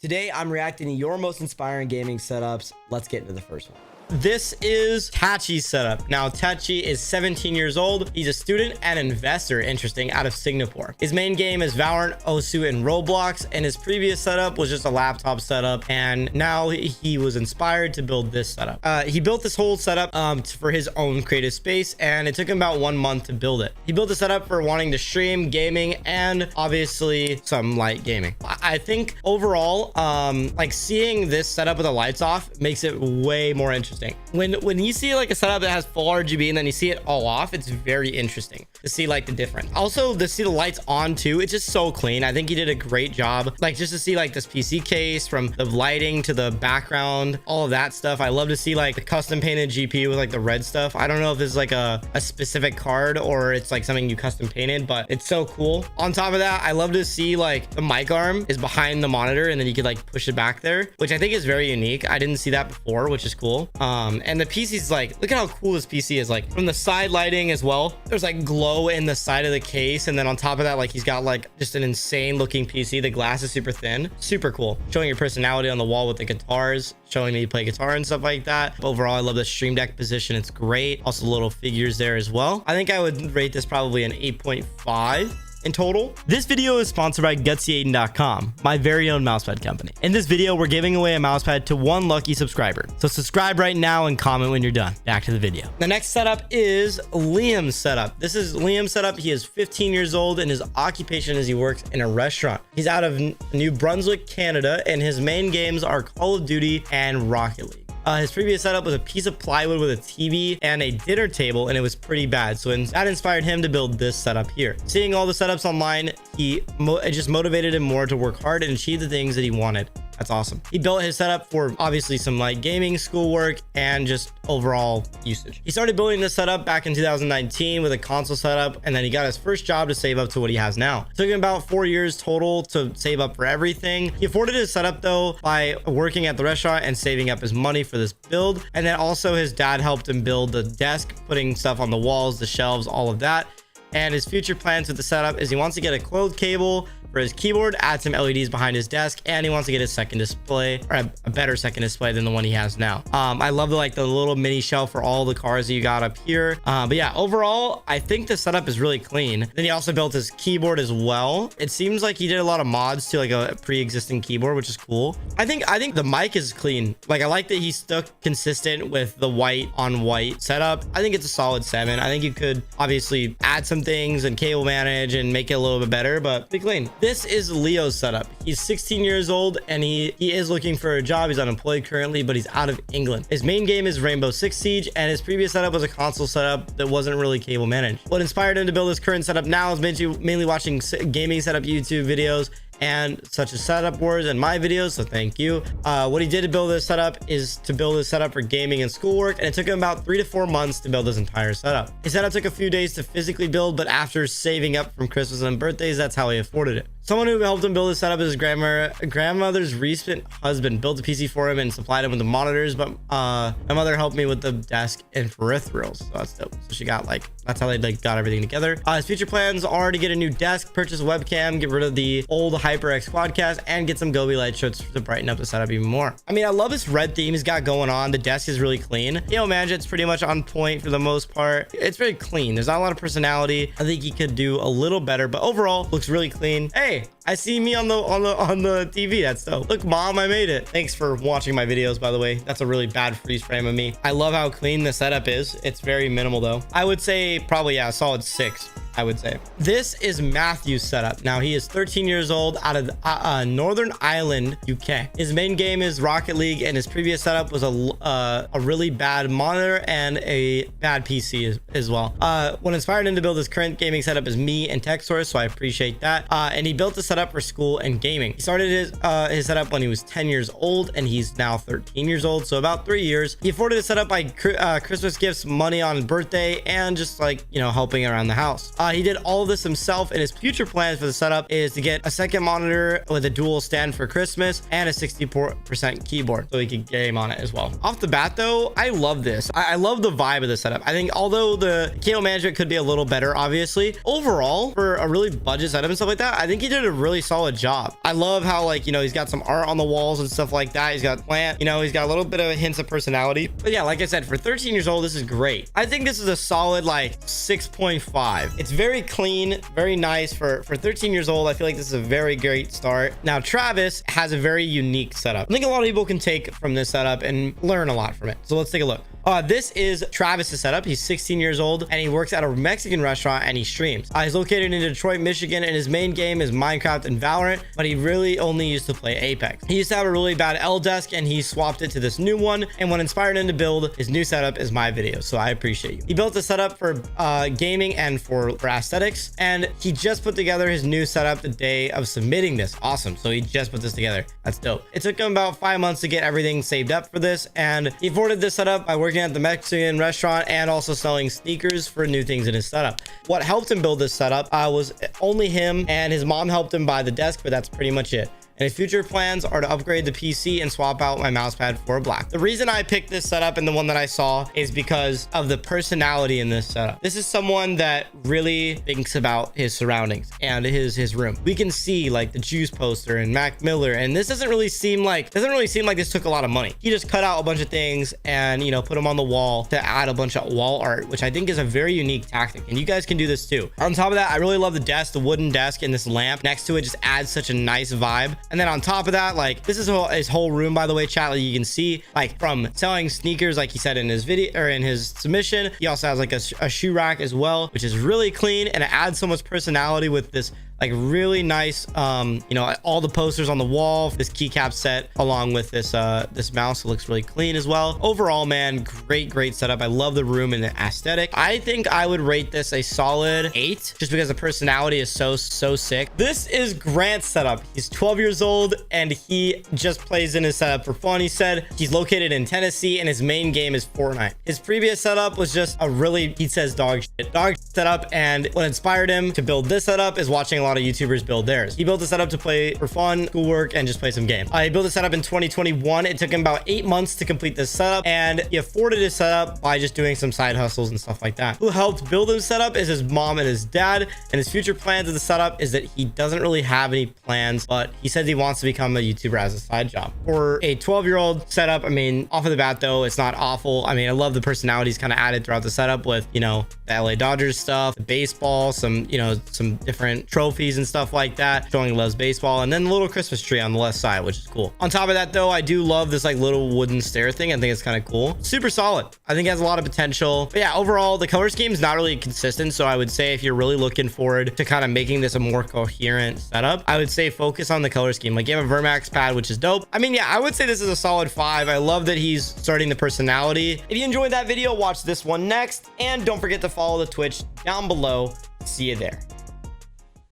Today, I'm reacting to your most inspiring gaming setups. Let's get into the first one. This is Tachi's setup. Now, Tachi is 17 years old. He's a student and investor, interesting, out of Singapore. His main game is Valorant, Osu, and Roblox, and his previous setup was just a laptop setup, and now he was inspired to build this setup. He built this whole setup for his own creative space, and it took him about 1 month to build it. He built the setup for wanting to stream, gaming, and obviously some light gaming. I think overall, like seeing this setup with the lights off makes it way more interesting. When you see like a setup that has full RGB and then you see it all off, it's very interesting to see like the difference. Also, to see the lights on too, it's just so clean. I think he did a great job. Like just to see like this PC case, from the lighting to the background, all of that stuff. I love to see like the custom painted GPU with like the red stuff. I don't know if this is like a specific card or it's like something you custom painted, but it's so cool. On top of that, I love to see like the mic arm is behind the monitor and then you could like push it back there, which I think is very unique. I didn't see that before, which is cool. And the PC's like, look at how cool this PC is. Like from the side lighting as well, there's like glow in the side of the case, and then on top of that, like he's got like just an insane looking PC. The glass is super thin, super cool, showing your personality on the wall with the guitars, showing me you play guitar and stuff like that. But overall, I love the stream deck position. It's great. Also little figures there as well. I think I would rate this probably an 8.5 in total. This video is sponsored by GutzyAiden.com, my very own mousepad company. In this video, we're giving away a mousepad to one lucky subscriber. So subscribe right now and comment when you're done. Back to the video. The next setup is Liam's setup. This is Liam's setup. He is 15 years old and his occupation is he works in a restaurant. He's out of New Brunswick, Canada, and his main games are Call of Duty and Rocket League. His previous setup was a piece of plywood with a TV and a dinner table, and it was pretty bad. So that inspired him to build this setup here. Seeing all the setups online, it just motivated him more to work hard and achieve the things that he wanted. That's awesome. He built his setup for obviously some light gaming, schoolwork, and just overall usage. He started building this setup back in 2019 with a console setup, and then he got his first job to save up to what he has now. It took him about 4 years total to save up for everything. He afforded his setup though by working at the restaurant and saving up his money for this build. And then also his dad helped him build the desk, putting stuff on the walls, the shelves, all of that. And his future plans with the setup is he wants to get a coiled cable for his keyboard, add some LEDs behind his desk, and he wants to get his second display, or a better second display than the one he has now. I love the little mini shelf for all the cars that you got up here. But yeah, overall, I think the setup is really clean. Then he also built his keyboard as well. It seems like he did a lot of mods to like a pre-existing keyboard, which is cool. I think the mic is clean. Like I like that he stuck consistent with the white on white setup. I think it's a solid 7. I think you could obviously add some things and cable manage and make it a little bit better, but pretty clean. This is Leo's setup. He's 16 years old and he is looking for a job. He's unemployed currently, but he's out of England. His main game is Rainbow Six Siege, and his previous setup was a console setup that wasn't really cable managed. What inspired him to build his current setup now is mainly watching gaming setup YouTube videos and such as Setup Wars and my videos, so thank you. What he did to build this setup is to build his setup for gaming and schoolwork, and it took him about 3 to 4 months to build his entire setup. His setup took a few days to physically build, but after saving up from Christmas and birthdays, that's how he afforded it. Someone who helped him build his setup is his grandmother's recent husband. Built a PC for him and supplied him with the monitors, but my mother helped me with the desk and peripherals, so that's dope. So she got that's how they got everything together. His future plans are to get a new desk, purchase a webcam, get rid of the old HyperX Quadcast, and get some Gobi light shirts to brighten up the setup even more. I mean, I love this red theme he's got going on. The desk is really clean. Management's pretty much on point for the most part. It's very clean. There's not a lot of personality. I think he could do a little better, but overall looks really clean. Hey, I see me on the TV. That's dope. Look, mom, I made it. Thanks for watching my videos, by the way. That's a really bad freeze frame of me. I love how clean the setup is. It's very minimal though. I would say probably, yeah, a solid 6. I would say. This is Matthew's setup. Now he is 13 years old, out of Northern Ireland, UK. His main game is Rocket League, and his previous setup was a really bad monitor and a bad PC as well. What inspired him to build his current gaming setup is me and TechSource, so I appreciate that. And he built the setup for school and gaming. He started his setup when he was 10 years old, and he's now 13 years old, so about 3 years. He afforded his setup by Christmas gifts, money on his birthday, and just helping around the house. He did all of this himself, and his future plans for the setup is to get a second monitor with a dual stand for Christmas and a 64% keyboard so he could game on it as well. Off the bat though, I love this. I love the vibe of the setup. I think although the cable management could be a little better, obviously, overall for a really budget setup and stuff like that, I think he did a really solid job. I love how, like, you know, he's got some art on the walls and stuff like that. He's got plant, you know, he's got a little bit of hints of personality. But yeah, like I said, for 13 years old, this is great. I think this is a solid like 6.5. It's very clean, very nice for 13 years old. I feel like this is a very great start. Now, Travis has a very unique setup. I think a lot of people can take from this setup and learn a lot from it. So let's take a look. This is Travis's setup. He's 16 years old and he works at a Mexican restaurant and he streams. He's located in Detroit, Michigan, and his main game is Minecraft and Valorant, but he really only used to play Apex. He used to have a really bad L desk and he swapped it to this new one. And what inspired him to build his new setup is my video. So I appreciate you. He built the setup for gaming and for aesthetics, and he just put together his new setup the day of submitting this. Awesome. So he just put this together. That's dope. It took him about 5 months to get everything saved up for this, and he afforded this setup by working at the Mexican restaurant and also selling sneakers for new things in his setup. What helped him build this setup was only him, and his mom helped him buy the desk, but that's pretty much it. And his future plans are to upgrade the PC and swap out my mouse pad for a black. The reason I picked this setup and the one that I saw is because of the personality in this setup. This is someone that really thinks about his surroundings and his room. We can see like the Juice poster and Mac Miller, and this doesn't really seem like this took a lot of money. He just cut out a bunch of things and, you know, put them on the wall to add a bunch of wall art, which I think is a very unique tactic, and you guys can do this too. On top of that, I really love the desk, the wooden desk, and this lamp next to it just adds such a nice vibe. And then on top of that, like, this is his whole room, by the way, chat. Like, you can see, like, from selling sneakers, like he said in his video or in his submission, he also has like a shoe rack as well, which is really clean, and it adds so much personality with this like really nice, you know, all the posters on the wall, this keycap set along with this this mouse. It looks really clean as well. Overall, man, great setup. I love the room and the aesthetic. I think I would rate this a solid 8 just because the personality is so sick. This is Grant's setup. He's 12 years old and he just plays in his setup for fun. He said he's located in Tennessee and his main game is Fortnite. His previous setup was just a really, he says, dog shit setup, and what inspired him to build this setup is watching a lot of YouTubers build theirs. He built a setup to play for fun, schoolwork, and just play some games. He built a setup in 2021. It took him about 8 months to complete this setup, and he afforded his setup by just doing some side hustles and stuff like that. Who helped build his setup is his mom and his dad, and his future plans of the setup is that he doesn't really have any plans, but he says he wants to become a YouTuber as a side job. For a 12-year-old setup, I mean, off of the bat though, it's not awful. I mean, I love the personalities kind of added throughout the setup with, you know, the LA Dodgers stuff, the baseball, some, you know, some different trophies and stuff like that, showing he loves baseball, and then the little Christmas tree on the left side, which is cool. On top of that though, I do love this like little wooden stair thing. I think it's kind of cool. Super solid. I think it has a lot of potential. But yeah, overall, the color scheme is not really consistent. So I would say if you're really looking forward to kind of making this a more coherent setup, I would say focus on the color scheme. Like, you have a Vermax pad, which is dope. I mean, yeah, I would say this is a solid 5. I love that he's starting the personality. If you enjoyed that video, watch this one next. And don't forget to follow the Twitch down below. See you there.